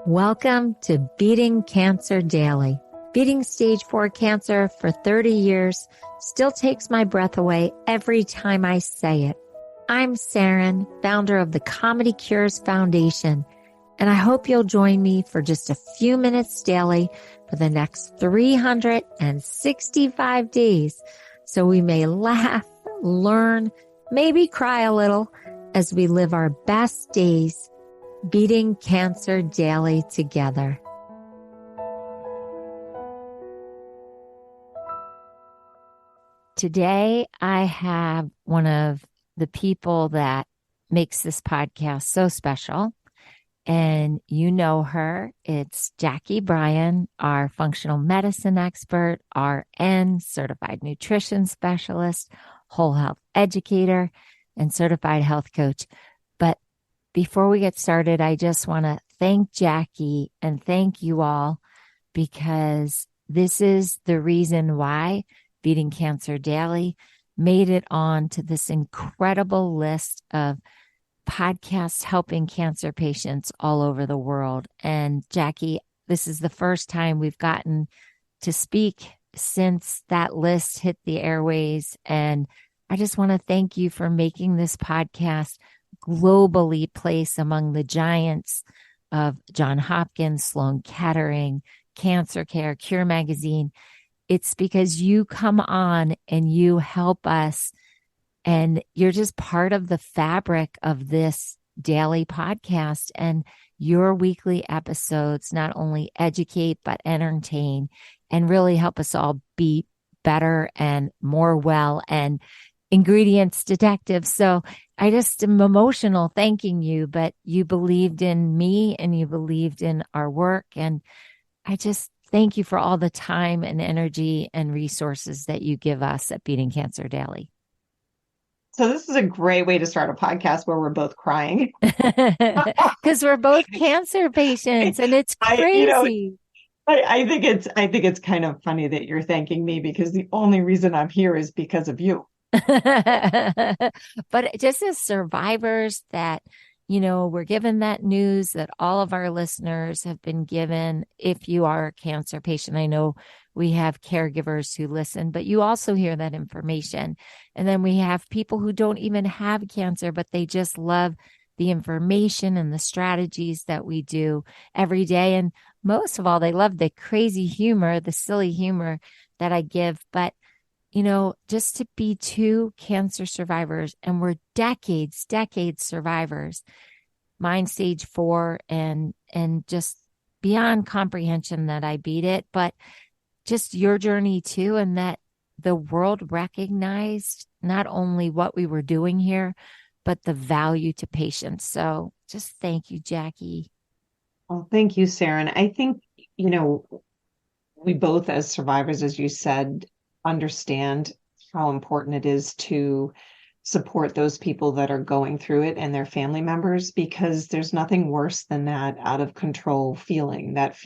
Welcome to Beating Cancer Daily. Beating stage 4 cancer for 30 years still takes my breath away every time I say it. I'm Saranne, founder of the Comedy Cures Foundation, and I hope you'll join me for just a few minutes daily for the next 365 days so we may laugh, learn, maybe cry a little as we live our best days beating cancer daily together. Today, I have one of the people that makes this podcast so special, and you know her. It's Jacqui Bryan, our functional medicine expert, RN, certified nutrition specialist, whole health educator, and certified health coach. But before we get started, I just want to thank Jacqui and thank you all, because this is the reason why Beating Cancer Daily made it on to this incredible list of podcasts helping cancer patients all over the world. And Jacqui, this is the first time we've gotten to speak since that list hit the airways. And I just want to thank you for making this podcast globally place among the giants of Johns Hopkins, Sloan Kettering, Cancer Care, Cure Magazine. It's because you come on and you help us, and you're just part of the fabric of this daily podcast, and your weekly episodes not only educate, but entertain and really help us all be better and more well and ingredients detectives. So I just am emotional thanking you, but you believed in me and you believed in our work. And I just thank you for all the time and energy and resources that you give us at Beating Cancer Daily. So this is a great way to start a podcast where we're both crying. Because we're both cancer patients, and it's crazy. I think it's kind of funny that you're thanking me, because the only reason I'm here is because of you. But just as survivors that, we're given that news that all of our listeners have been given. If you are a cancer patient, I know we have caregivers who listen, but you also hear that information. And then we have people who don't even have cancer, but they just love the information and the strategies that we do every day. And most of all, they love the crazy humor, the silly humor that I give. But just to be two cancer survivors, and we're decades survivors, mine stage 4, and just beyond comprehension that I beat it, but just your journey too, and that the world recognized not only what we were doing here, but the value to patients. So just thank you, Jacqui. Well, thank you, Saranne. I think, we both as survivors, as you said, understand how important it is to support those people that are going through it and their family members, because there's nothing worse than that out of control feeling, that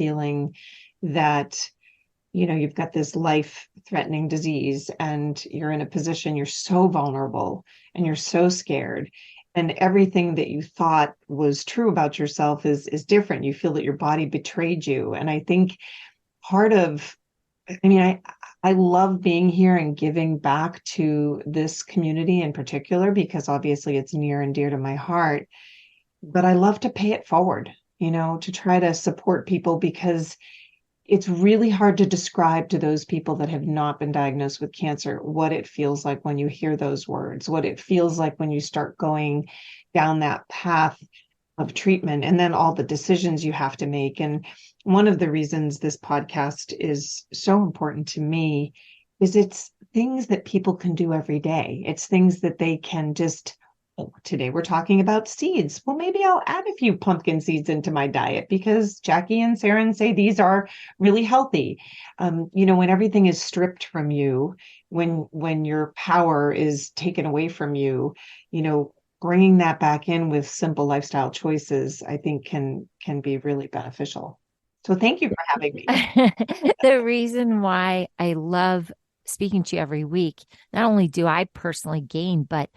you've got this life-threatening disease and you're in a position, you're so vulnerable and you're so scared, and everything that you thought was true about yourself is different. You feel that your body betrayed you. And I think I love being here and giving back to this community in particular, because obviously it's near and dear to my heart, but I love to pay it forward, to try to support people, because it's really hard to describe to those people that have not been diagnosed with cancer what it feels like when you hear those words, what it feels like when you start going down that path of treatment, and then all the decisions you have to make. And one of the reasons this podcast is so important to me is it's things that people can do every day. It's things that they can just, today we're talking about seeds. Well, maybe I'll add a few pumpkin seeds into my diet because Jacqui and Saranne say these are really healthy. When everything is stripped from you, when your power is taken away from you, bringing that back in with simple lifestyle choices, I think can be really beneficial. So thank you for having me. The reason why I love speaking to you every week, not only do I personally gain, but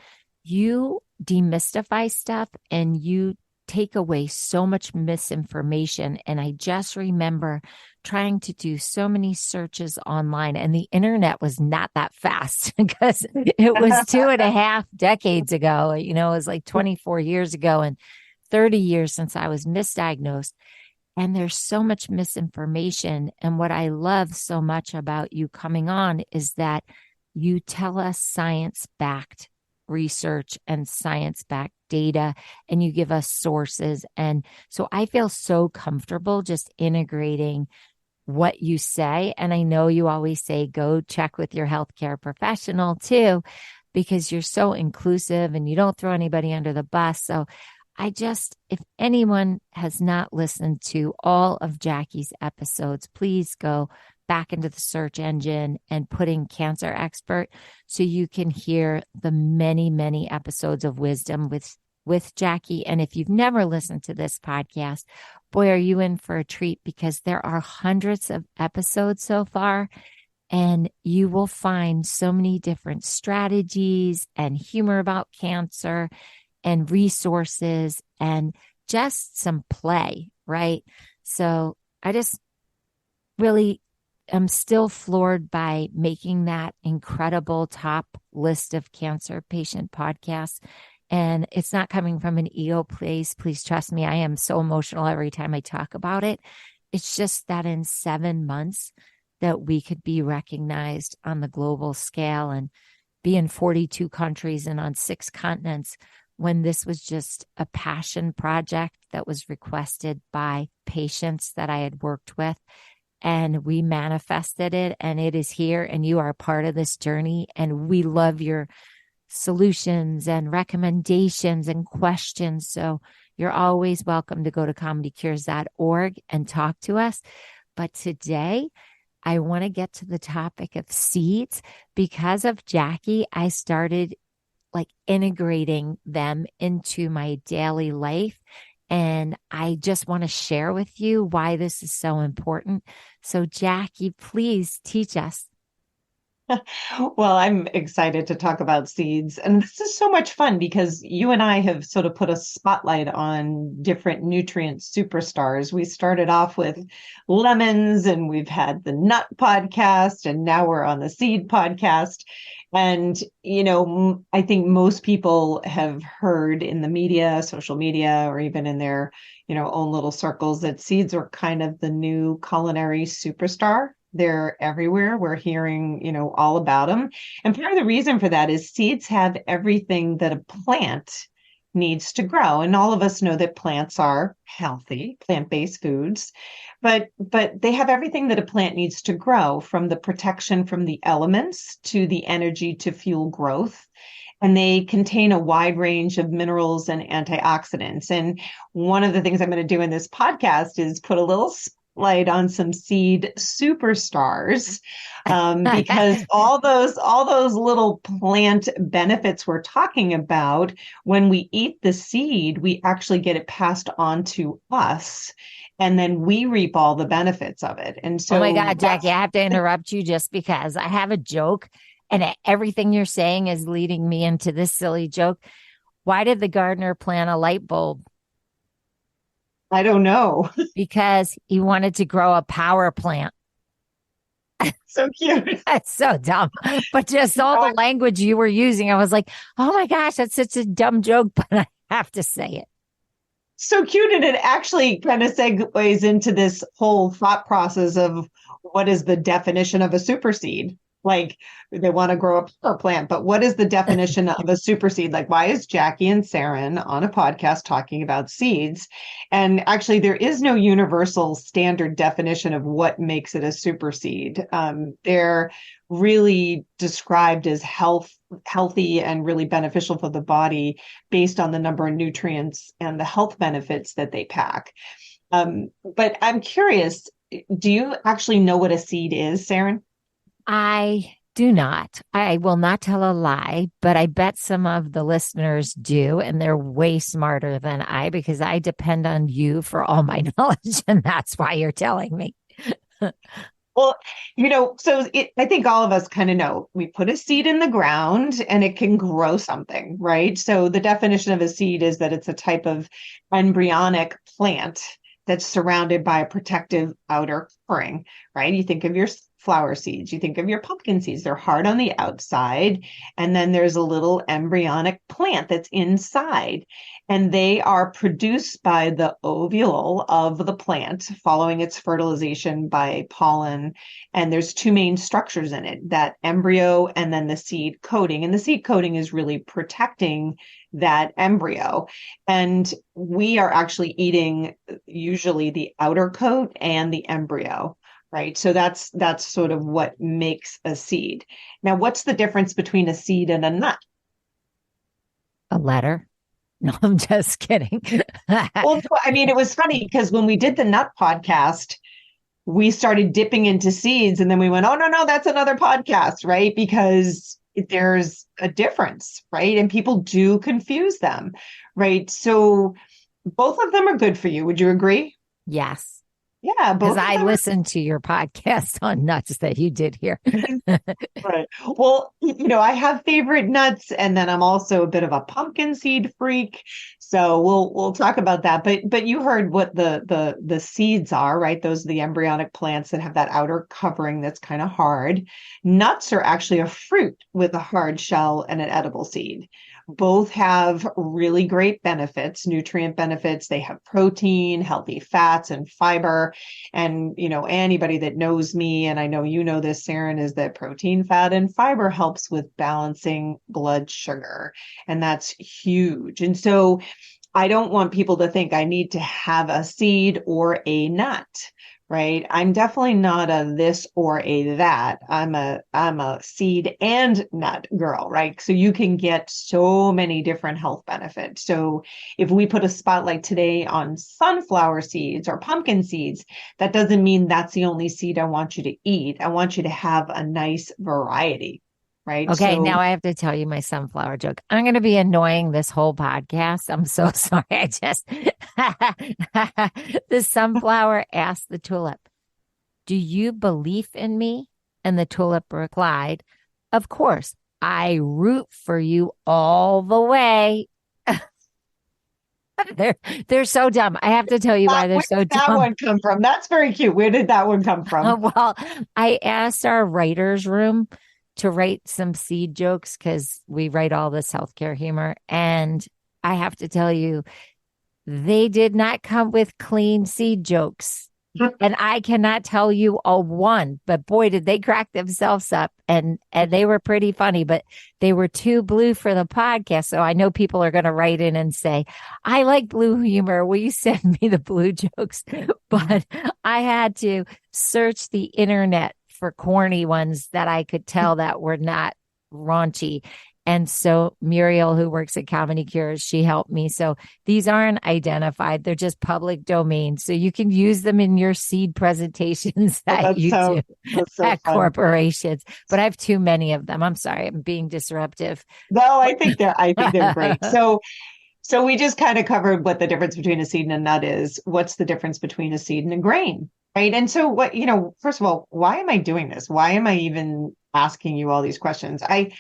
you demystify stuff and you take away so much misinformation. And I just remember trying to do so many searches online, and the internet was not that fast because it was 2.5 decades ago. It was like 24 years ago and 30 years since I was misdiagnosed. And there's so much misinformation. And what I love so much about you coming on is that you tell us science backed research and science backed data, and you give us sources. And so I feel so comfortable just integrating what you say. And I know you always say, go check with your healthcare professional too, because you're so inclusive and you don't throw anybody under the bus. So if anyone has not listened to all of Jacqui's episodes, please go back into the search engine and put in cancer expert so you can hear the many, many episodes of wisdom with Jacqui. And if you've never listened to this podcast, boy, are you in for a treat, because there are hundreds of episodes so far. And you will find so many different strategies and humor about cancer and resources and just some play, right? So I just really am still floored by making that incredible top list of cancer patient podcasts. And it's not coming from an ego place. Please trust me. I am so emotional every time I talk about it. It's just that in 7 months that we could be recognized on the global scale and be in 42 countries and on 6 continents, when this was just a passion project that was requested by patients that I had worked with. And we manifested it, and it is here, and you are a part of this journey. And we love your solutions and recommendations and questions. So you're always welcome to go to comedycures.org and talk to us. But today, I want to get to the topic of seeds. Because of Jacqui, I started like integrating them into my daily life. And I just want to share with you why this is so important. So Jacqui, please teach us. Well, I'm excited to talk about seeds. And this is so much fun because you and I have sort of put a spotlight on different nutrient superstars. We started off with lemons, and we've had the nut podcast, and now we're on the seed podcast. And, I think most people have heard in the media, social media, or even in their, own little circles, that seeds are kind of the new culinary superstar. They're everywhere. We're hearing, all about them. And part of the reason for that is seeds have everything that a plant needs to grow. And all of us know that plants are healthy, plant-based foods, but they have everything that a plant needs to grow, from the protection from the elements to the energy to fuel growth. And they contain a wide range of minerals and antioxidants. And one of the things I'm going to do in this podcast is put a little light on some seed superstars, because all those little plant benefits we're talking about, when we eat the seed, we actually get it passed on to us, and then we reap all the benefits of it. And so, oh my God, Jacqui, I have to interrupt you just because I have a joke, and everything you're saying is leading me into this silly joke. Why did the gardener plant a light bulb? I don't know. Because he wanted to grow a power plant. So cute. That's so dumb. But just all the language you were using, I was like, oh my gosh, that's such a dumb joke, but I have to say it. So cute. And it actually kind of segues into this whole thought process of what is the definition of a super seed? Like, they want to grow a power plant, but what is the definition of a super seed? Like, why is Jacqui and Saranne on a podcast talking about seeds? And actually, there is no universal standard definition of what makes it a super seed. They're really described as healthy and really beneficial for the body based on the number of nutrients and the health benefits that they pack. But I'm curious, do you actually know what a seed is, Saranne? I do not. I will not tell a lie, but I bet some of the listeners do, and they're way smarter than I, because I depend on you for all my knowledge, and that's why you're telling me. Well, I think all of us kind of know we put a seed in the ground and it can grow something, right? So the definition of a seed is that it's a type of embryonic plant that's surrounded by a protective outer covering, right? You think of your flower seeds, you think of your pumpkin seeds, they're hard on the outside, and then there's a little embryonic plant that's inside. And they are produced by the ovule of the plant following its fertilization by pollen. And there's two main structures in it, that embryo and then the seed coating. And the seed coating is really protecting that embryo. And we are actually eating usually the outer coat and the embryo. Right. So that's sort of what makes a seed. Now, what's the difference between a seed and a nut? A letter? No, I'm just kidding. Well, no, I mean, it was funny because when we did the nut podcast, we started dipping into seeds and then we went, oh, no, no, that's another podcast, right? Because there's a difference, right? And people do confuse them, right? So both of them are good for you. Would you agree? Yes. Yeah, Because both of I them listened to your podcast on nuts that you did here. Right. Well, I have favorite nuts, and then I'm also a bit of a pumpkin seed freak. So we'll talk about that. But you heard what the seeds are, right? Those are the embryonic plants that have that outer covering that's kind of hard. Nuts are actually a fruit with a hard shell and an edible seed. Both have really great benefits, nutrient benefits. They have protein, healthy fats, and fiber. And, anybody that knows me, and I know you know this, Saranne, is that protein, fat, and fiber helps with balancing blood sugar. And that's huge. And so I don't want people to think I need to have a seed or a nut, right? I'm definitely not a this or a that. I'm a seed and nut girl, right? So you can get so many different health benefits. So if we put a spotlight today on sunflower seeds or pumpkin seeds, that doesn't mean that's the only seed I want you to eat. I want you to have a nice variety, right? Okay, So now I have to tell you my sunflower joke. I'm going to be annoying this whole podcast. I'm so sorry. I just, the sunflower asked the tulip, do you believe in me? And the tulip replied, of course, I root for you all the way. They're they're so dumb. I have to tell you why they're where so did that dumb. one come from? That's very cute. Where did that one come from? Well, I asked our writers' room to write some seed jokes because we write all this healthcare humor. And I have to tell you, they did not come with clean seed jokes. And I cannot tell you a one, but boy, did they crack themselves up and they were pretty funny, but they were too blue for the podcast. So I know people are going to write in and say, I like blue humor. Will you send me the blue jokes? But I had to search the internet for corny ones that I could tell that were not raunchy. And so Muriel, who works at Comedy Cures, she helped me. So these aren't identified. They're just public domain. So you can use them in your seed presentations Oh, that you do that's so at fun. corporations. But I have too many of them. I'm sorry. I'm being disruptive. No, I think they're great. So we just kind of covered what the difference between a seed and a nut is. What's the difference between a seed and a grain? Right. And so first of all, why am I doing this? Why am I even asking you all these questions? I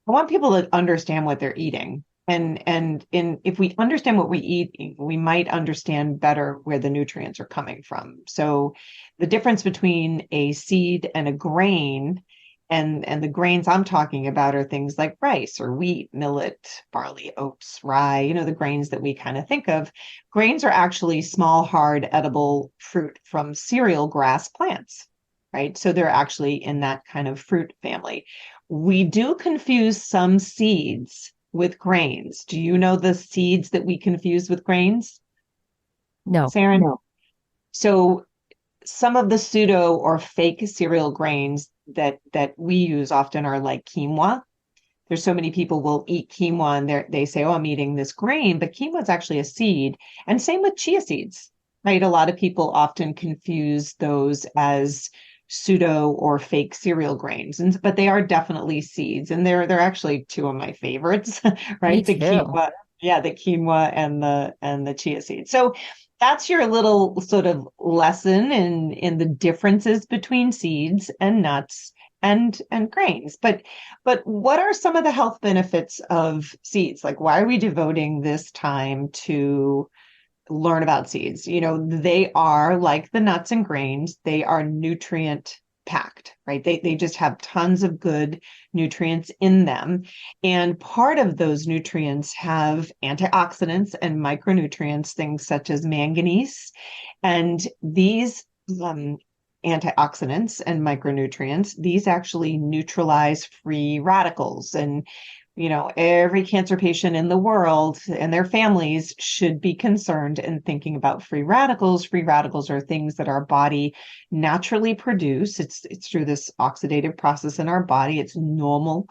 want people to understand what they're eating. And if we understand what we eat, we might understand better where the nutrients are coming from. So the difference between a seed and a grain, and the grains I'm talking about are things like rice or wheat, millet, barley, oats, rye, the grains that we kind of think of. Grains are actually small, hard, edible fruit from cereal grass plants, right? So they're actually in that kind of fruit family. We do confuse some seeds with grains. Do you know the seeds that we confuse with grains, No. Saranne? No. So some of the pseudo or fake cereal grains that we use often are like quinoa. There's so many people will eat quinoa and they say, oh, I'm eating this grain, but quinoa is actually a seed. And same with chia seeds, right? A lot of people often confuse those as pseudo or fake cereal grains, but they are definitely seeds, and they're actually two of my favorites, Me right? The too. quinoa, Yeah, the quinoa and the chia seeds. So that's your little sort of lesson in the differences between seeds and nuts and grains. But what are some of the health benefits of seeds? Like, why are we devoting this time to learn about seeds? They are like the nuts and grains, they are nutrient packed, right? They just have tons of good nutrients in them. And part of those nutrients have antioxidants and micronutrients, things such as manganese. And these antioxidants and micronutrients, these actually neutralize free radicals. And every cancer patient in the world and their families should be concerned and thinking about free radicals. Free radicals are things that our body naturally produce. It's through this oxidative process in our body. It's normal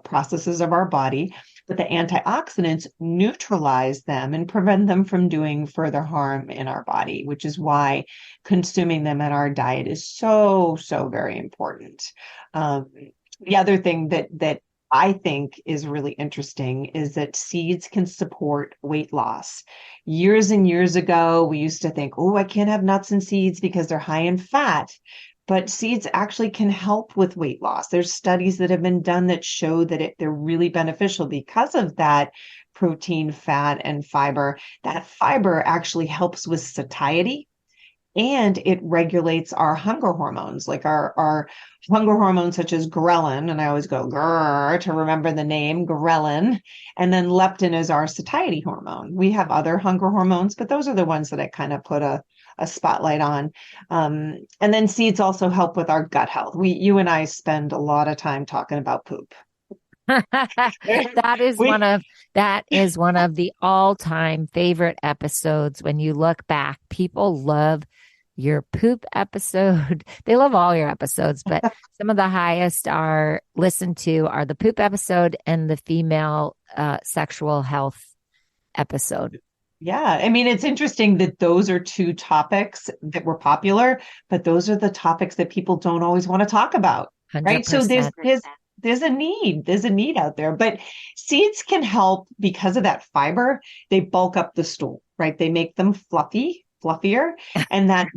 processes of our body, but the antioxidants neutralize them and prevent them from doing further harm in our body, which is why consuming them in our diet is so, so very important. Um, the other thing that I think is really interesting is that seeds can support weight loss. Years and years ago, we used to think, oh, I can't have nuts and seeds because they're high in fat. But seeds actually can help with weight loss. There's studies that have been done that show that they're really beneficial because of that protein, fat, and fiber. That fiber actually helps with satiety, and it regulates our hunger hormones, like our hunger hormones such as ghrelin. And I always go grrr to remember the name ghrelin. And then leptin is our satiety hormone. We have other hunger hormones, but those are the ones that I kind of put a spotlight on. And then seeds also help with our gut health. You and I spend a lot of time talking about poop. That is we one of the all-time favorite episodes. When you look back, people love your poop episode. They love all your episodes, but some of the highest are listened to are the poop episode and the female sexual health episode. Yeah, I mean, it's interesting that those are two topics that were popular, but those are the topics that people don't always want to talk about, right? So there's 100%. there's a need out there, but seeds can help because of that fiber. They bulk up the stool, right? They make them fluffier, and that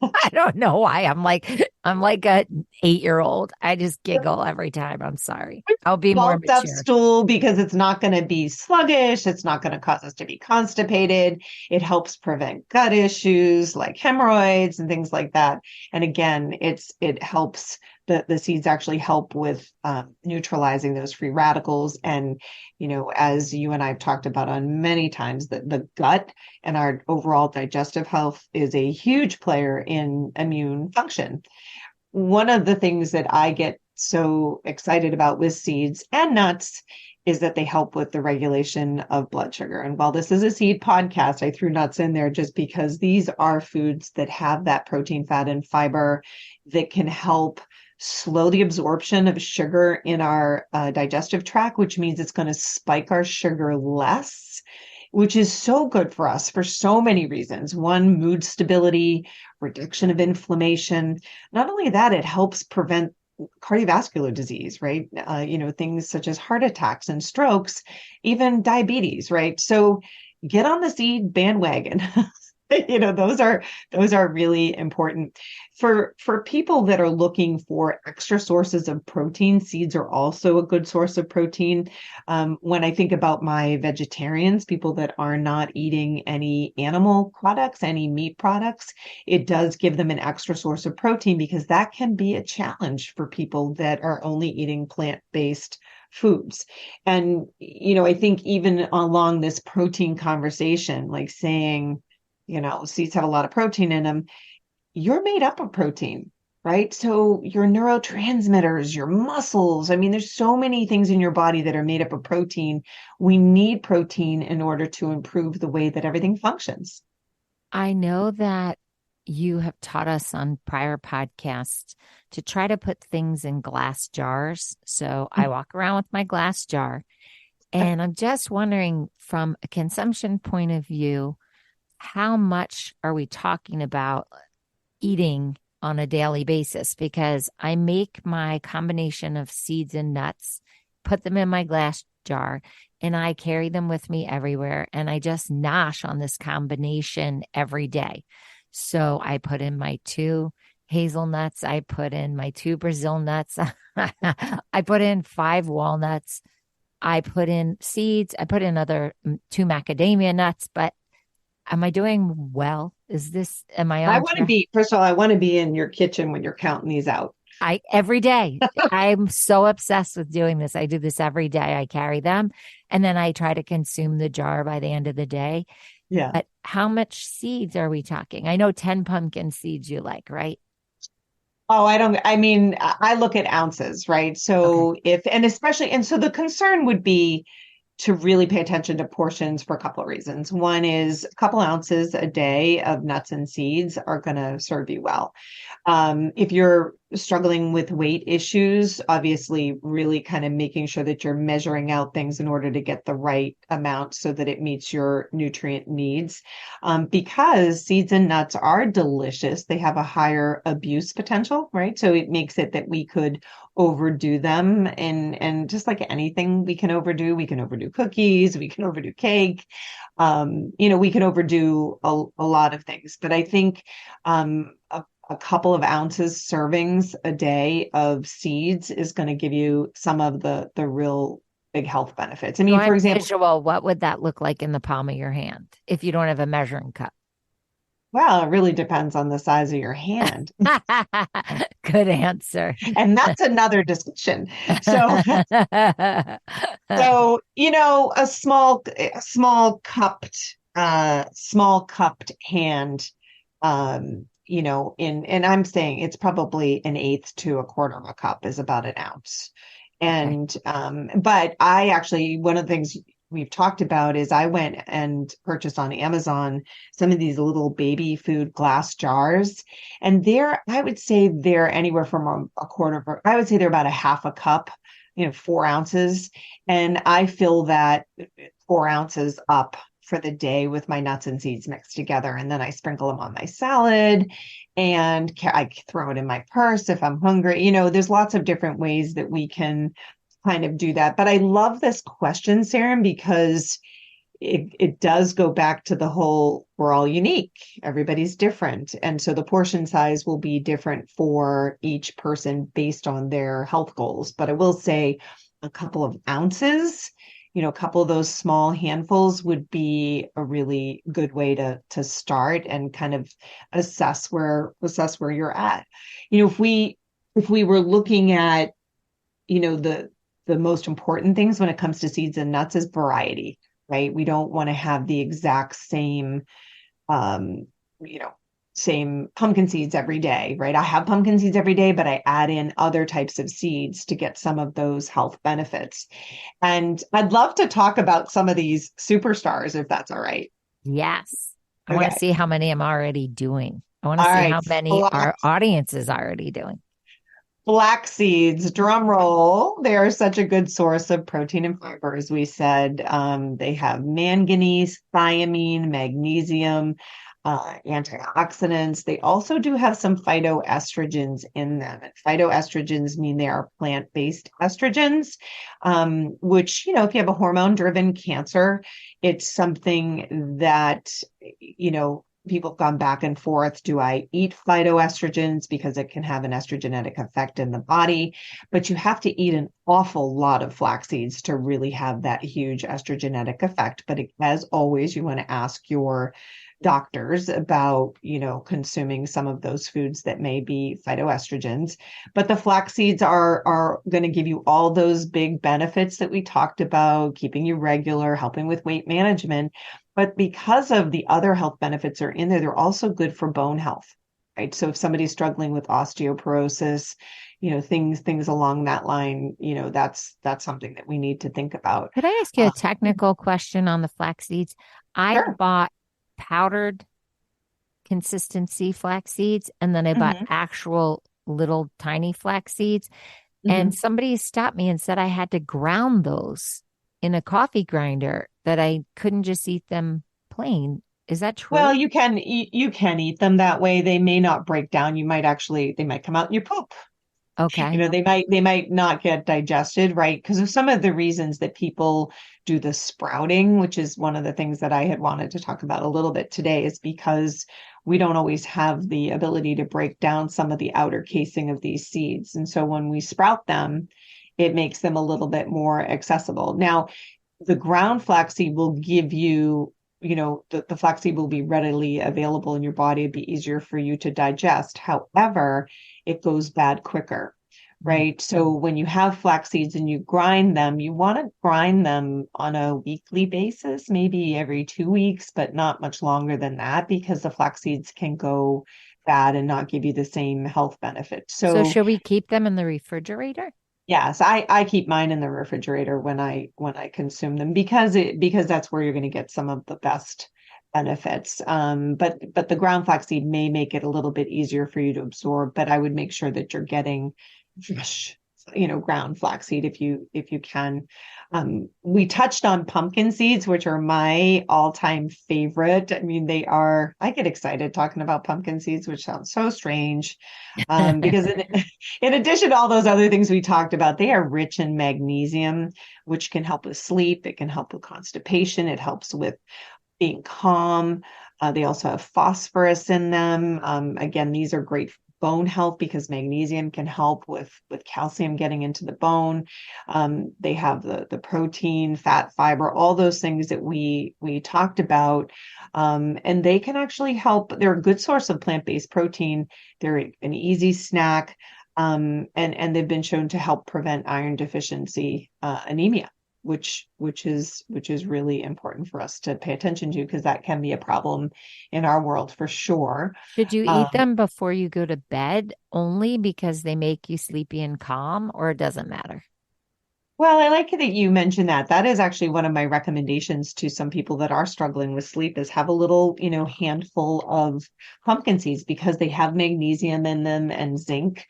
I don't know why I'm like a 8-year-old. I just giggle every time. I'm sorry. I'll be more bulked up mature. stool because it's not going to be sluggish. It's not going to cause us to be constipated. It helps prevent gut issues like hemorrhoids and things like that. And again, it helps the seeds actually help with neutralizing those free radicals. And, as you and I have talked about on many times, that the gut and our overall digestive health is a huge player in immune function. One of the things that I get so excited about with seeds and nuts is that they help with the regulation of blood sugar. And while this is a seed podcast, I threw nuts in there just because these are foods that have that protein, fat, and fiber that can help slow the absorption of sugar in our digestive tract, which means it's going to spike our sugar less, which is so good for us for so many reasons. One, mood stability, reduction of inflammation. Not only that, it helps prevent cardiovascular disease, right? Things such as heart attacks and strokes, even diabetes, right? So get on the seed bandwagon. Those are really important for people that are looking for extra sources of protein. Seeds are also a good source of protein. When I think about my vegetarians, people that are not eating any animal products, any meat products, it does give them an extra source of protein because that can be a challenge for people that are only eating plant-based foods. And, I think even along this protein conversation, like saying, seeds have a lot of protein in them. You're made up of protein, right? So your neurotransmitters, your muscles, I mean, there's so many things in your body that are made up of protein. We need protein in order to improve the way that everything functions. I know that you have taught us on prior podcasts to try to put things in glass jars. So I walk around with my glass jar, and I'm just wondering from a consumption point of view, how much are we talking about eating on a daily basis? Because I make my combination of seeds and nuts, put them in my glass jar, and I carry them with me everywhere. And I just nosh on this combination every day. So I put in my two hazelnuts. I put in my two Brazil nuts. I put in five walnuts. I put in seeds. I put in other two macadamia nuts. But am I doing well? Am I I on want to track? be, first of all, I want to be in your kitchen when you're counting these out. Every day. I'm so obsessed with doing this. I do this every day. I carry them and then I try to consume the jar by the end of the day. Yeah. But how much seeds are we talking? I know 10 pumpkin seeds you like, right? Oh, I don't, I mean, I look at ounces, right? Okay. So if, and especially, and so the concern would be to really pay attention to portions for a couple of reasons. One is a couple ounces a day of nuts and seeds are going to serve you well. If you're struggling with weight issues, obviously, really kind of making sure that you're measuring out things in order to get the right amount so that it meets your nutrient needs. Because seeds and nuts are delicious, they have a higher abuse potential, right? So it makes it that we could overdo them, and just like anything we can overdo cookies, we can overdo cake, we can overdo a lot of things. But I think a couple of ounces servings a day of seeds is going to give you some of the real big health benefits. I So mean, for I'm example, visual. What would that look like in the palm of your hand if you don't have a measuring cup? well, it really depends on the size of your hand. Good answer. And that's another discussion. So, small cupped hand, and I'm saying it's probably an eighth to a quarter of a cup is about an ounce. Okay. And but I actually, one of the things we've talked about is I went and purchased on Amazon some of these little baby food glass jars. And I would say they're anywhere from a quarter of, I would say they're about a half a cup, 4 ounces. And I fill that 4 ounces up for the day with my nuts and seeds mixed together. And then I sprinkle them on my salad and I throw it in my purse if I'm hungry. There's lots of different ways that we can kind of do that. But I love this question, Saran, because it does go back to the whole we're all unique, everybody's different, and so the portion size will be different for each person based on their health goals. But I will say a couple of ounces, a couple of those small handfuls would be a really good way to start and kind of assess where you're at. If we were looking at, the most important things when it comes to seeds and nuts is variety, right? We don't want to have the exact um, you know, same pumpkin seeds every day, right? I have pumpkin seeds every day, but I add in other types of seeds to get some of those health benefits. And I'd love to talk about some of these superstars, if that's all right. Yes. I want to Okay. see how many I'm already doing. I want to All see right. how many our Flax, audience is already doing. flax seeds, drum roll. They are such a good source of protein and fiber, as we said. They have manganese, thiamine, magnesium, antioxidants. They also do have some phytoestrogens in them. And phytoestrogens mean they are plant-based estrogens, which, if you have a hormone-driven cancer, it's something that, people have gone back and forth. Do I eat phytoestrogens because it can have an estrogenic effect in the body? But you have to eat an awful lot of flax seeds to really have that huge estrogenic effect. But as always, you want to ask your doctors about, consuming some of those foods that may be phytoestrogens. But the flax seeds are going to give you all those big benefits that we talked about, keeping you regular, helping with weight management. But because of the other health benefits are in there, they're also good for bone health, right? So if somebody's struggling with osteoporosis, things along that line, that's something that we need to think about. Could I ask you Uh, a technical question on the flax seeds? I sure. bought powdered consistency flax seeds and then I bought Hmm. actual little tiny flax seeds. And Hmm. somebody stopped me and said I had to ground those in a coffee grinder, that I couldn't just eat them plain. Is that Well, true? you can eat them that way. They may not break down. They might come out in your poop. Okay. They might not get digested, right? Because of some of the reasons that people do the sprouting, which is one of the things that I had wanted to talk about a little bit today, is because we don't always have the ability to break down some of the outer casing of these seeds. And so when we sprout them, it makes them a little bit more accessible. Now, the ground flaxseed will give you, the flaxseed will be readily available in your body. It'd be easier for you to digest. However, it goes bad quicker, Mm. right? So when you have flax seeds and you grind them, you want to grind them on a weekly basis, maybe every 2 weeks, but not much longer than that, because the flax seeds can go bad and not give you the same health benefits. So So should we keep them in the refrigerator? yes, I keep mine in the refrigerator when I consume them, because that's where you're going to get some of the best benefits. But the ground flaxseed may make it a little bit easier for you to absorb, but I would make sure that you're getting fresh, ground flaxseed if you can. We touched on pumpkin seeds, which are my all-time favorite. I mean, I get excited talking about pumpkin seeds, which sounds so strange. Because in addition to all those other things we talked about, they are rich in magnesium, which can help with sleep. It can help with constipation. It helps with being calm. They also have phosphorus in them. Again, these are great for bone health because magnesium can help with calcium getting into the bone. They have the protein, fat, fiber, all those things that we talked about. And they can actually help. They're a good source of plant-based protein. They're an easy snack. And they've been shown to help prevent iron deficiency anemia, which is really important for us to pay attention to, because that can be a problem in our world for sure. Should you eat Um, them before you go to bed only because they make you sleepy and calm, or it doesn't matter? well, I like that you mentioned that. That is actually one of my recommendations to some people that are struggling with sleep, is have a little, handful of pumpkin seeds, because they have magnesium in them and zinc,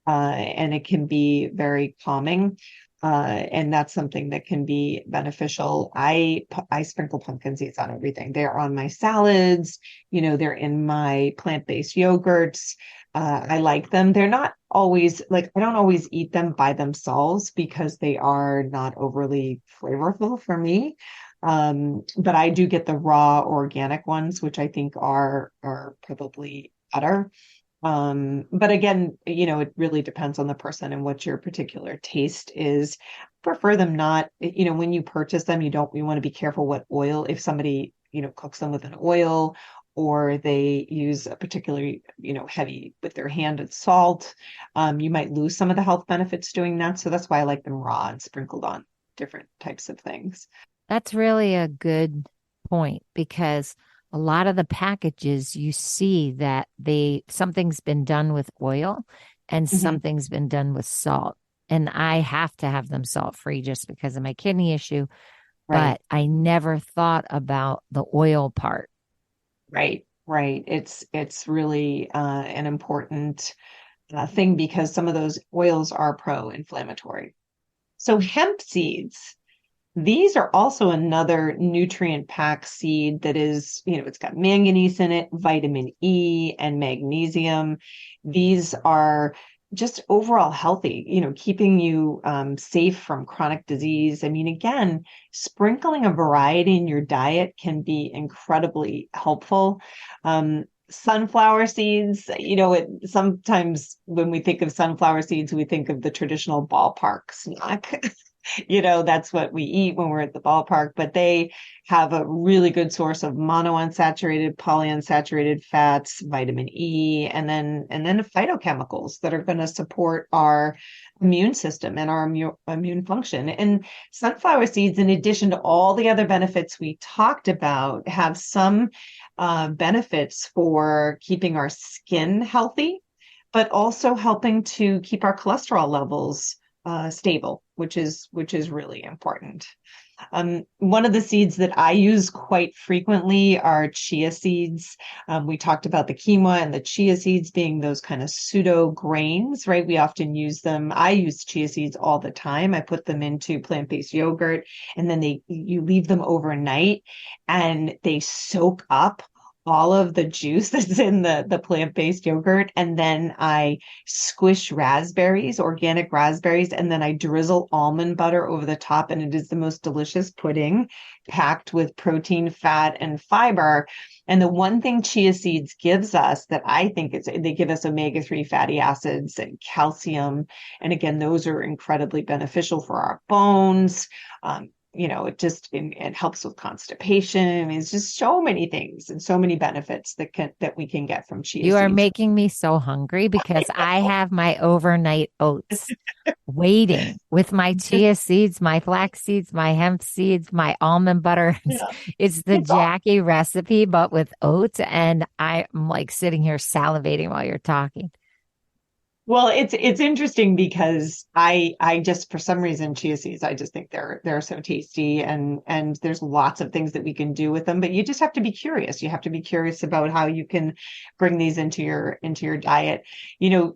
and it can be very calming. And that's something that can be beneficial. I sprinkle pumpkin seeds on everything. They're on my salads, they're in my plant-based yogurts. I like them. They're not always like, I don't always eat them by themselves because they are not overly flavorful for me. But I do get the raw organic ones, which I think are probably better. But again, it really depends on the person and what your particular taste is. Prefer them not, when you purchase them, you want to be careful what oil, if somebody, cooks them with an oil, or they use a particularly, heavy with their hand and salt. You might lose some of the health benefits doing that. So that's why I like them raw and sprinkled on different types of things. That's really a good point because a lot of the packages you see that something's been done with oil and Mhm. something's been done with salt. And I have to have them salt free just because of my kidney issue, Right. but I never thought about the oil part. Right. Right. It's really an important thing, because some of those oils are pro-inflammatory. So hemp seeds, these are also another nutrient packed seed that is, it's got manganese in it, vitamin E, and magnesium. These are just overall healthy, keeping you safe from chronic disease. I mean, again, sprinkling a variety in your diet can be incredibly helpful. Sunflower seeds, sometimes when we think of sunflower seeds, we think of the traditional ballpark snack. That's what we eat when we're at the ballpark, but they have a really good source of monounsaturated, polyunsaturated fats, vitamin E, and then phytochemicals that are going to support our immune system and our immune function. And sunflower seeds, in addition to all the other benefits we talked about, have some benefits for keeping our skin healthy, but also helping to keep our cholesterol levels stable, which is really important. One of the seeds that I use quite frequently are chia seeds. We talked about the quinoa and the chia seeds being those kind of pseudo grains, right? We often use them. I use chia seeds all the time. I put them into plant-based yogurt, and then you leave them overnight and they soak up all of the juice that's in the plant-based yogurt, and then I squish raspberries, organic raspberries, and then I drizzle almond butter over the top, and it is the most delicious pudding packed with protein, fat, and fiber. And the one thing chia seeds gives us that I think is they give us omega-3 fatty acids and calcium. And again, those are incredibly beneficial for our bones. It helps with constipation. I mean, it's just so many things and so many benefits that we can get from chia You are seeds. making me so hungry because I have my overnight oats waiting with my chia seeds, my flax seeds, my hemp seeds, my almond butter. Yeah. It's the It's all Jackie recipe, but with oats. And I'm like sitting here salivating while you're talking. Well, it's interesting because I just for some reason chia seeds I just think they're so tasty, and there's lots of things that we can do with them, but you just have to be curious. You have to be curious about how you can bring these into your diet.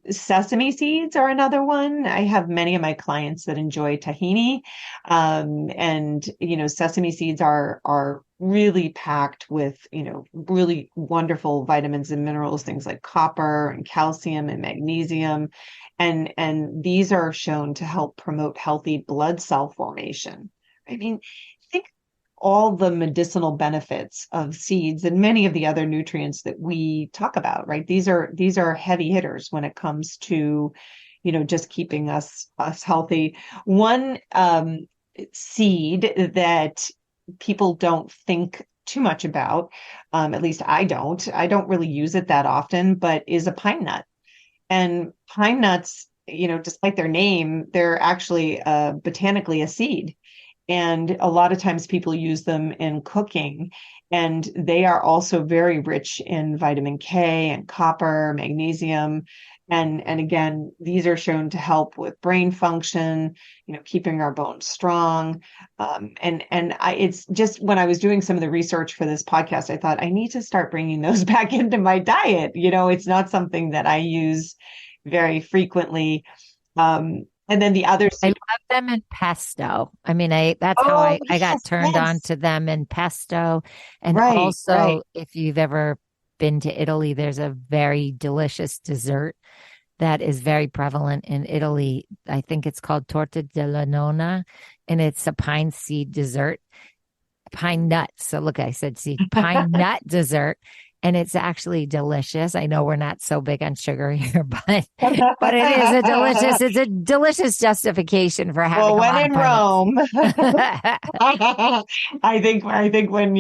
Sesame seeds are another one. I have many of my clients that enjoy tahini, and sesame seeds are really packed with, really wonderful vitamins and minerals, things like copper and calcium and magnesium. And these are shown to help promote healthy blood cell formation. I mean, think all the medicinal benefits of seeds and many of the other nutrients that we talk about, right? These are heavy hitters when it comes to, just keeping us healthy. One seed that people don't think too much about, at least I don't. I don't really use it that often, but is a pine nut. And pine nuts, just like their name, they're actually botanically a seed. And a lot of times people use them in cooking. And they are also very rich in vitamin K and copper, magnesium. And again, these are shown to help with brain function, keeping our bones strong. It's just when I was doing some of the research for this podcast, I thought I need to start bringing those back into my diet. It's not something that I use very frequently. And then the other I soup. love them in pesto. I mean, that's how Oh, I got yes, turned on yes. to them in pesto. And Right, also, right. if you've ever been to Italy, there's a very delicious dessert that is very prevalent in Italy. I think it's called torta della nonna, and it's a pine seed dessert, pine nut. So look, I said seed, pine nut dessert, and it's actually delicious. I know we're not so big on sugar here, but it's a delicious justification for having Well, a when lot of in pine nuts. Rome, I think when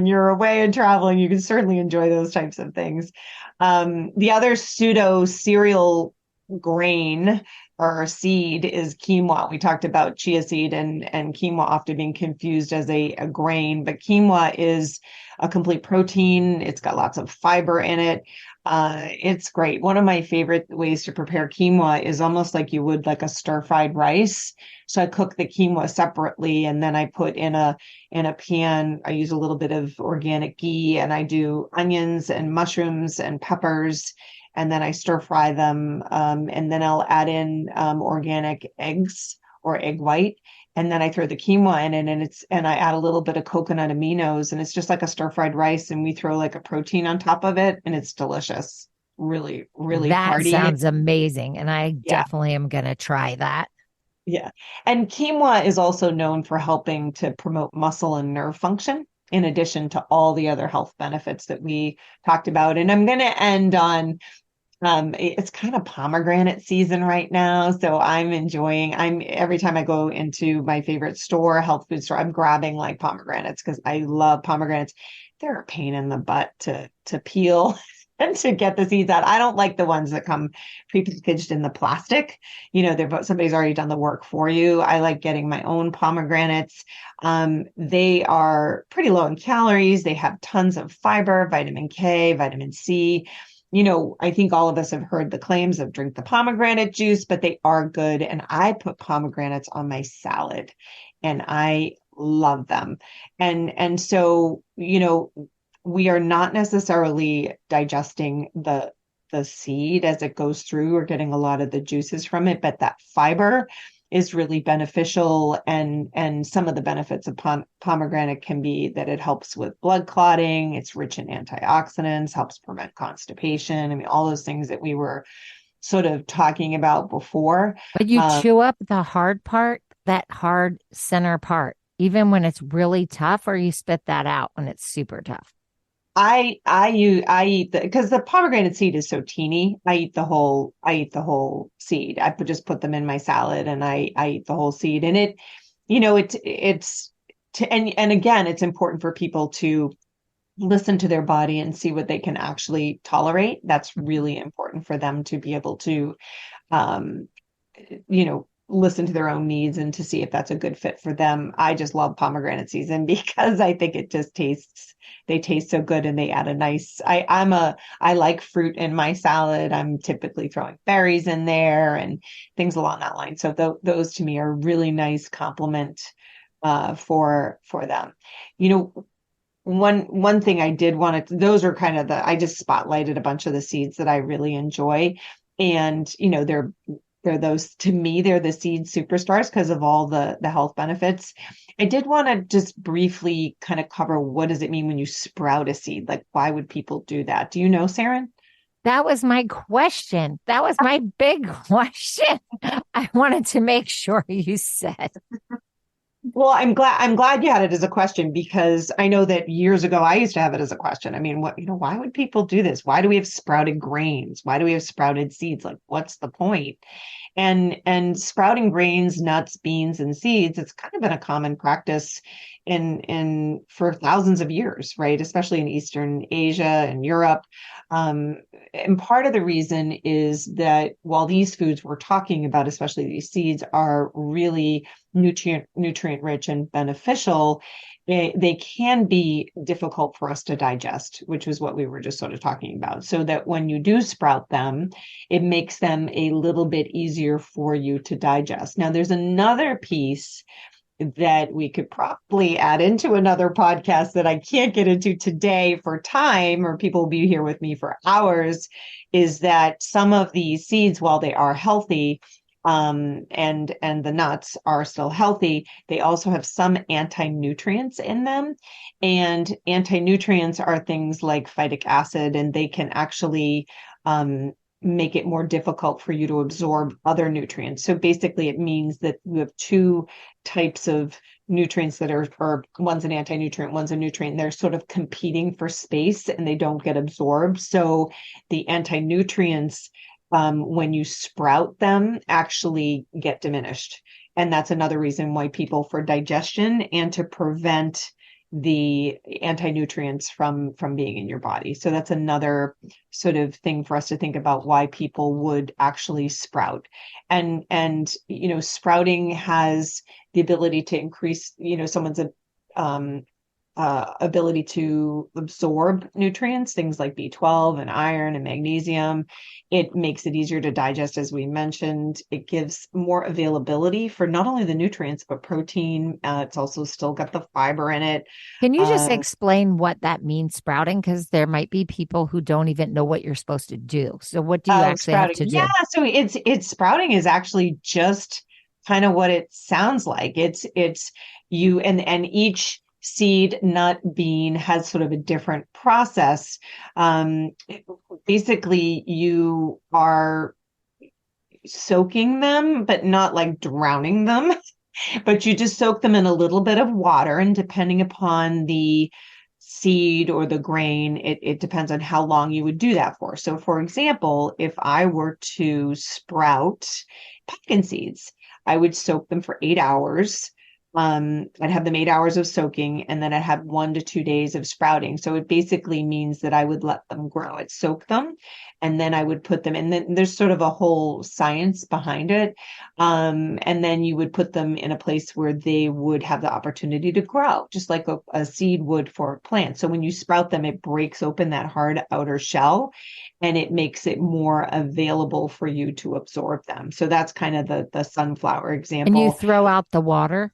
you're away and traveling, you can certainly enjoy those types of things. The other pseudo cereal grain or seed is quinoa. We talked about chia seed and quinoa often being confused as a grain, but quinoa is a complete protein. It's got lots of fiber in it. It's great. One of my favorite ways to prepare quinoa is almost like you would like a stir-fried rice. So I cook the quinoa separately, and then I put in a pan. I use a little bit of organic ghee, and I do onions and mushrooms and peppers, and then I stir fry them. And then I'll add in organic eggs or egg white, and then I throw the quinoa in it, and I add a little bit of coconut aminos, and it's just like a stir fried rice, and we throw like a protein on top of it, and it's delicious. Really, really That hearty. sounds amazing, and I Yeah, definitely am going to try that. yeah. And quinoa is also known for helping to promote muscle and nerve function, in addition to all the other health benefits that we talked about. And I'm going to end on it's kind of pomegranate season right now, so I'm every time I go into my favorite store, health food store, I'm grabbing like pomegranates because I love pomegranates. They're a pain in the butt to peel and to get the seeds out. I don't like the ones that come prepackaged in the plastic. Somebody's already done the work for you. I like getting my own pomegranates. They are pretty low in calories. They have tons of fiber, vitamin K, vitamin C. I think all of us have heard the claims of drink the pomegranate juice, but they are good. And I put pomegranates on my salad and I love them. And so, we are not necessarily digesting the seed as it goes through or getting a lot of the juices from it, but that fiber is really beneficial. And some of the benefits of pomegranate can be that it helps with blood clotting. It's rich in antioxidants, helps prevent constipation. I mean, all those things that we were sort of talking about before. But you Um, chew up the hard part, that hard center part, even when it's really tough, or you spit that out when it's super tough. I eat because the pomegranate seed is so teeny. I eat the whole seed. Just put them in my salad and I eat the whole seed. And it, it's and again, it's important for people to listen to their body and see what they can actually tolerate. That's really important for them to be able to um, listen to their own needs and to see if that's a good fit for them. I just love pomegranate season because I think it just they taste so good and they add a nice, I like fruit in my salad. I'm typically throwing berries in there and things along that line. So those to me are really nice complement for them. You know, one thing I did want to, those are kind of I just spotlighted a bunch of the seeds that I really enjoy. And, they're those, to me, they're the seed superstars because of all the health benefits. I did want to just briefly kind of cover what does it mean when you sprout a seed? Like, why would people do that? Do you know, Saranne? That was my question. That was my big question. I wanted to make sure you said. Well, I'm glad you had it as a question because I know that years ago I used to have it as a question. I mean, why would people do this? Why do we have sprouted grains? Why do we have sprouted seeds? Like, what's the point? And sprouting grains, nuts, beans, and seeds, it's kind of been a common practice in for thousands of years, right? Especially in Eastern Asia and Europe. And part of the reason is that while these foods we're talking about, especially these seeds, are really nutrient rich and beneficial, they can be difficult for us to digest, which is what we were just sort of talking about. So that when you do sprout them, it makes them a little bit easier for you to digest. Now, there's another piece that we could probably add into another podcast that I can't get into today for time, or people will be here with me for hours, is that some of these seeds, while they are healthy, and the nuts are still healthy, they also have some anti-nutrients in them. And anti-nutrients are things like phytic acid, and they can actually make it more difficult for you to absorb other nutrients. So basically, it means that you have two types of nutrients that are, or one's an anti-nutrient, one's a nutrient. They're sort of competing for space and they don't get absorbed. So the anti-nutrients, when you sprout them, actually get diminished. And that's another reason why people, for digestion and to prevent the anti-nutrients from being in your body. So that's another sort of thing for us to think about why people would actually sprout. And sprouting has the ability to increase, someone's um, ability to absorb nutrients, things like B12 and iron and magnesium. It makes it easier to digest, as we mentioned. It gives more availability for not only the nutrients, but protein. It's also still got the fiber in it. Can you just Uh, explain what that means, sprouting? Because there might be people who don't even know what you're supposed to do. So, what do you actually have Sprouting. to Yeah, do? so it's sprouting is actually just kind of what it sounds like. It's you and each seed, nut, bean has sort of a different process. Um, Basically, you are soaking them, but not like drowning them, but you just soak them in a little bit of water, and depending upon the seed or the grain, it depends on how long you would do that for. So, for example, if I were to sprout pumpkin seeds, I would soak them for 8 hours. I'd have them 8 hours of soaking, and then I'd have 1 to 2 days of sprouting. So it basically means that I would let them grow. I'd soak them, and then I would put them, and then there's sort of a whole science behind it. And then you would put them in a place where they would have the opportunity to grow, just like a seed would for a plant. So when you sprout them, it breaks open that hard outer shell and it makes it more available for you to absorb them. So that's kind of the sunflower And you example. throw out the water.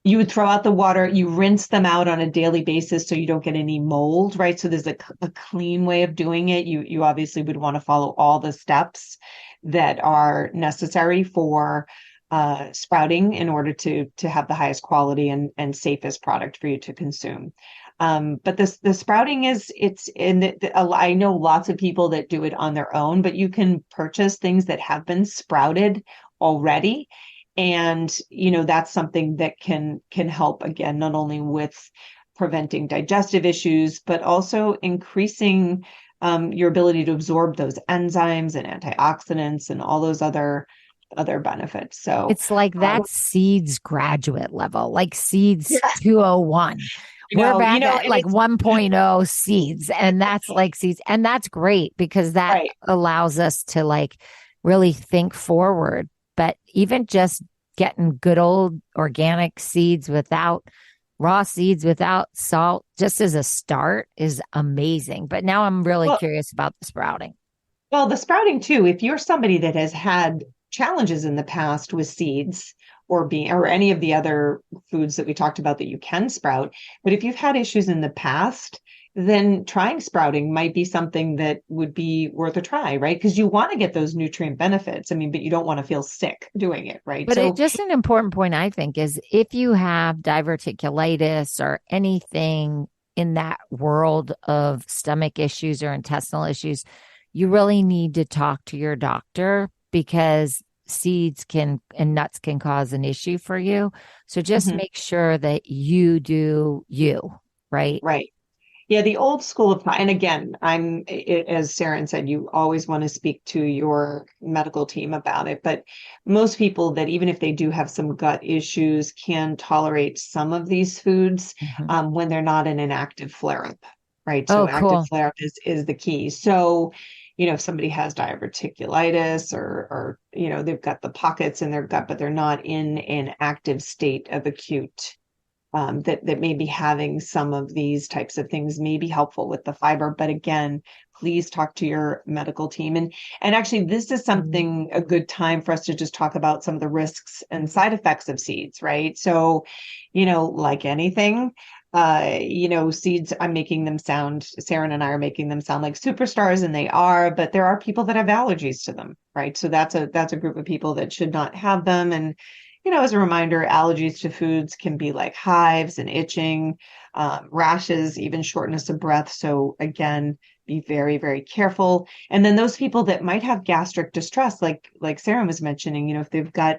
You would throw out the water, you rinse them out on a daily basis so you don't get any mold, right? So there's a clean way of doing it. You obviously would want to follow all the steps that are necessary for sprouting in order to have the highest quality and safest product for you to consume. But the sprouting it's in I know lots of people that do it on their own, but you can purchase things that have been sprouted already. And, that's something that can help again, not only with preventing digestive issues, but also increasing your ability to absorb those enzymes and antioxidants and all those other benefits. So, It's like that's seeds graduate level, like seeds yeah, 201. We're back at and like it's 1.0 seeds, and that's like seeds. And that's great because that right. allows us to like really think forward. But even just getting good old organic seeds without raw seeds, without salt, just as a start is amazing. But now I'm really Well, curious about the sprouting. Well, the sprouting too, if you're somebody that has had challenges in the past with seeds or being or any of the other foods that we talked about that you can sprout, but if you've had issues in the past, then trying sprouting might be something that would be worth a try, right? Because you want to get those nutrient benefits. I mean, but you don't want to feel sick doing it, right? But it So, just an important point, I think, is if you have diverticulitis or anything in that world of stomach issues or intestinal issues, you really need to talk to your doctor because seeds can and nuts can cause an issue for you. So just mhm, make sure that you do you, right? right. Yeah, the old school of, and again, as Saranne said, you always want to speak to your medical team about it. But most people that even if they do have some gut issues can tolerate some of these foods Mhm. when they're not in an active flare-up, right? So Oh, active cool. flare-up is the key. So, if somebody has diverticulitis or they've got the pockets in their gut, but they're not in an active state of acute that maybe having some of these types of things may be helpful with the fiber. But again, please talk to your medical team. And actually, this is something a good time for us to just talk about some of the risks and side effects of seeds, right? So, like anything. Seeds, I'm making them sound, Saranne and I are making them sound like superstars, and they are, but there are people that have allergies to them, right? So that's a group of people that should not have them. And as a reminder, allergies to foods can be like hives and itching, rashes, even shortness of breath. So again, be very, very careful. And then those people that might have gastric distress, like Sarah was mentioning, if they've got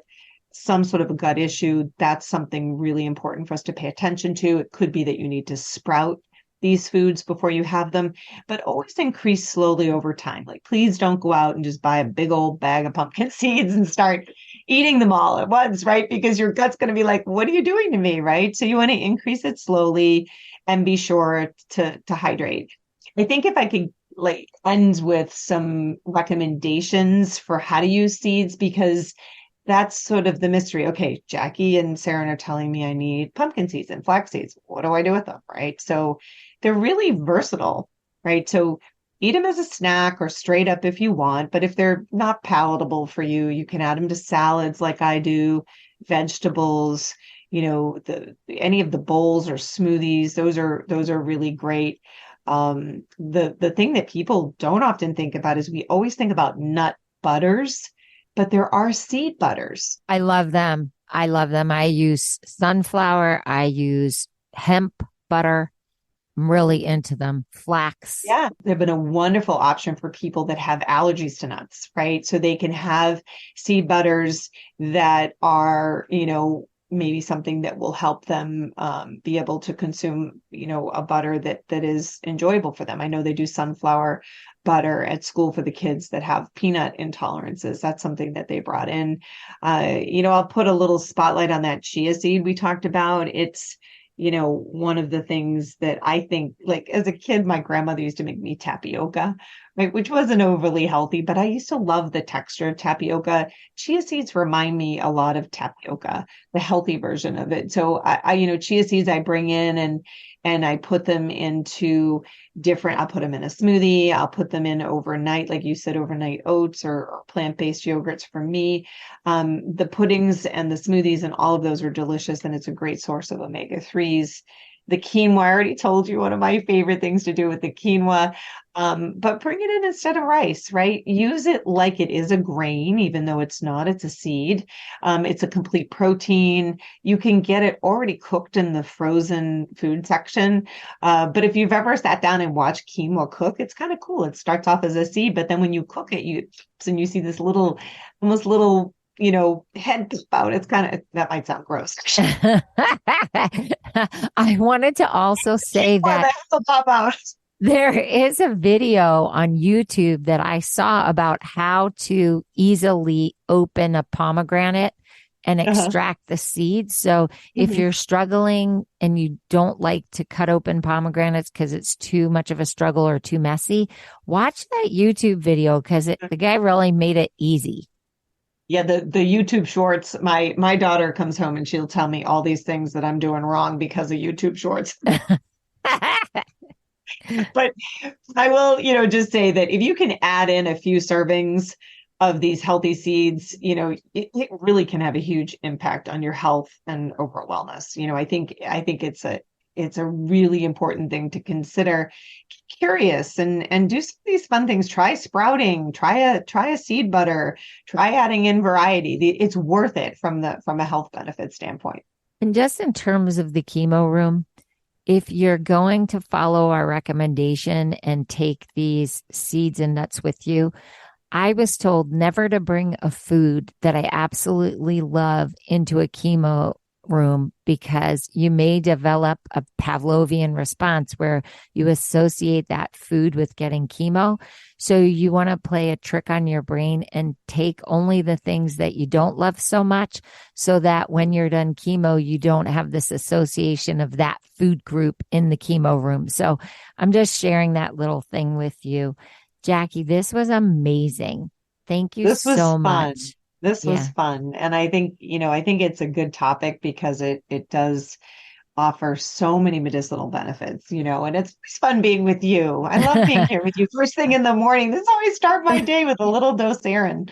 some sort of a gut issue, that's something really important for us to pay attention to. It could be that you need to sprout these foods before you have them, but always increase slowly over time. Like, please don't go out and just buy a big old bag of pumpkin seeds and start eating them all at once, right? Because your gut's going to be like, what are you doing to me, right? So you want to increase it slowly and be sure to hydrate. I think if I could like end with some recommendations for how to use seeds, because that's sort of the mystery. Okay, Jacqui and Saranne are telling me I need pumpkin seeds and flax seeds. What do I do with them? Right. So they're really versatile, right? So eat them as a snack or straight up if you want. But if they're not palatable for you, you can add them to salads like I do, vegetables, any of the bowls or smoothies. Those are really great. The thing that people don't often think about is we always think about nut butters, but there are seed butters. I love them. I love them. I use sunflower. I use hemp butter. I'm really into them. Flax. Yeah, they've been a wonderful option for people that have allergies to nuts, right? So they can have seed butters that are, maybe something that will help them be able to consume, a butter that is enjoyable for them. I know they do sunflower butter at school for the kids that have peanut intolerances. That's something that they brought in. I'll put a little spotlight on that chia seed we talked about. It's one of the things that I think, like as a kid, my grandmother used to make me tapioca, right, which wasn't overly healthy, but I used to love the texture of tapioca. Chia seeds remind me a lot of tapioca, the healthy version of it. So chia seeds I bring in and I put them into I'll put them in a smoothie. I'll put them in overnight, like you said, overnight oats or plant-based yogurts for me. The puddings and the smoothies and all of those are delicious, and it's a great source of omega 3s. The quinoa, I already told you one of my favorite things to do with the quinoa. But bring it in instead of rice, right? Use it like it is a grain, even though it's not, it's a seed. It's a complete protein. You can get it already cooked in the frozen food section. But if you've ever sat down and watched quinoa cook, it's kind of cool. It starts off as a seed, but then when you cook it, you see this little, almost little, head spout. It's kind of, that might sound gross. I wanted to also say that Pop out. there is a video on YouTube that I saw about how to easily open a pomegranate and extract the seeds. So if you're struggling and you don't like to cut open pomegranates because it's too much of a struggle or too messy, watch that YouTube video because the guy really made it easy. Yeah, the YouTube shorts, my daughter comes home and she'll tell me all these things that I'm doing wrong because of YouTube shorts. But I will, just say that if you can add in a few servings of these healthy seeds, it really can have a huge impact on your health and overall wellness. I think it's a really important thing to consider. Get curious and do some of these fun things. Try sprouting, try a seed butter, try adding in variety. It's worth it from a health benefit standpoint. And just in terms of the chemo room, if you're going to follow our recommendation and take these seeds and nuts with you, I was told never to bring a food that I absolutely love into a chemo room because you may develop a Pavlovian response where you associate that food with getting chemo. So you want to play a trick on your brain and take only the things that you don't love so much so that when you're done chemo, you don't have this association of that food group in the chemo room. So I'm just sharing that little thing with you. Jacqui, this was amazing. Thank you so much. This was fun. And I think it's a good topic because it does offer so many medicinal benefits, and it's fun being with you. I love being here with you first thing in the morning. This is how I start my day, with a little dose Saranne.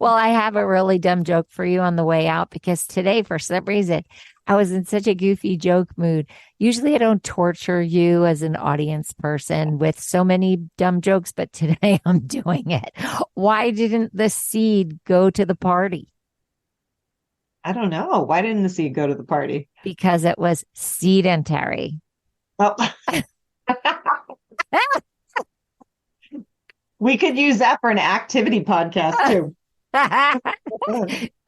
Well, I have a really dumb joke for you on the way out because today, for some reason, I was in such a goofy joke mood. Usually I don't torture you as an audience person with so many dumb jokes, but today I'm doing it. Why didn't the seed go to the party? I don't know. Why didn't the seed go to the party? Because it was sedentary. Well, we could use that for an activity podcast too.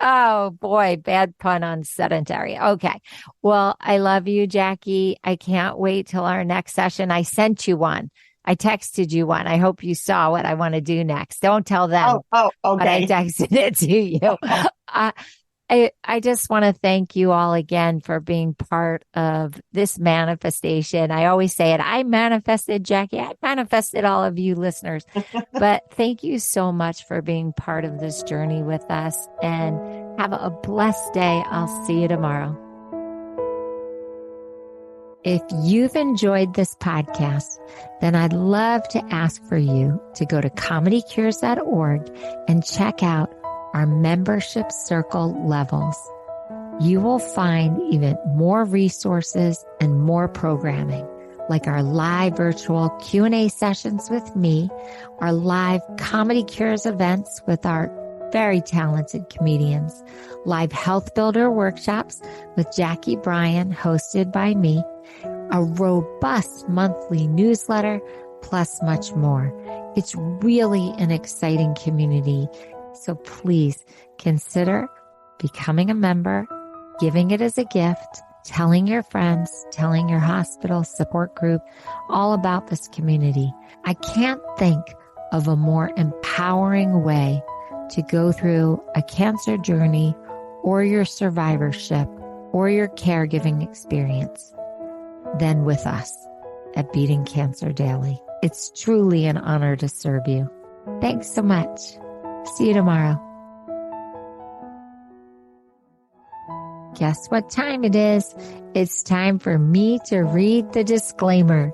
Oh boy, bad pun on sedentary. Okay. Well, I love you, Jacqui. I can't wait till our next session. I sent you one. I texted you one. I hope you saw what I want to do next. Don't tell them. Oh, okay. But I texted it to you. I just want to thank you all again for being part of this manifestation. I always say it. I manifested Jacqui. I manifested all of you listeners. But thank you so much for being part of this journey with us, and have a blessed day. I'll see you tomorrow. If you've enjoyed this podcast, then I'd love to ask for you to go to comedycures.org and check out our membership circle levels. You will find even more resources and more programming, like our live virtual Q&A sessions with me, our live Comedy Cures events with our very talented comedians, live health builder workshops with Jacqui Bryan hosted by me, a robust monthly newsletter, plus much more. It's really an exciting community. So please consider becoming a member, giving it as a gift, telling your friends, telling your hospital support group all about this community. I can't think of a more empowering way to go through a cancer journey or your survivorship or your caregiving experience than with us at Beating Cancer Daily. It's truly an honor to serve you. Thanks so much. See you tomorrow. Guess what time it is? It's time for me to read the disclaimer.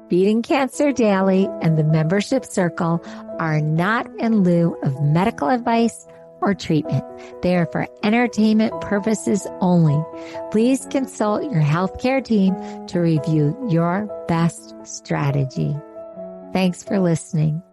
Beating Cancer Daily and the membership circle are not in lieu of medical advice or treatment. They are for entertainment purposes only. Please consult your healthcare team to review your best strategy. Thanks for listening.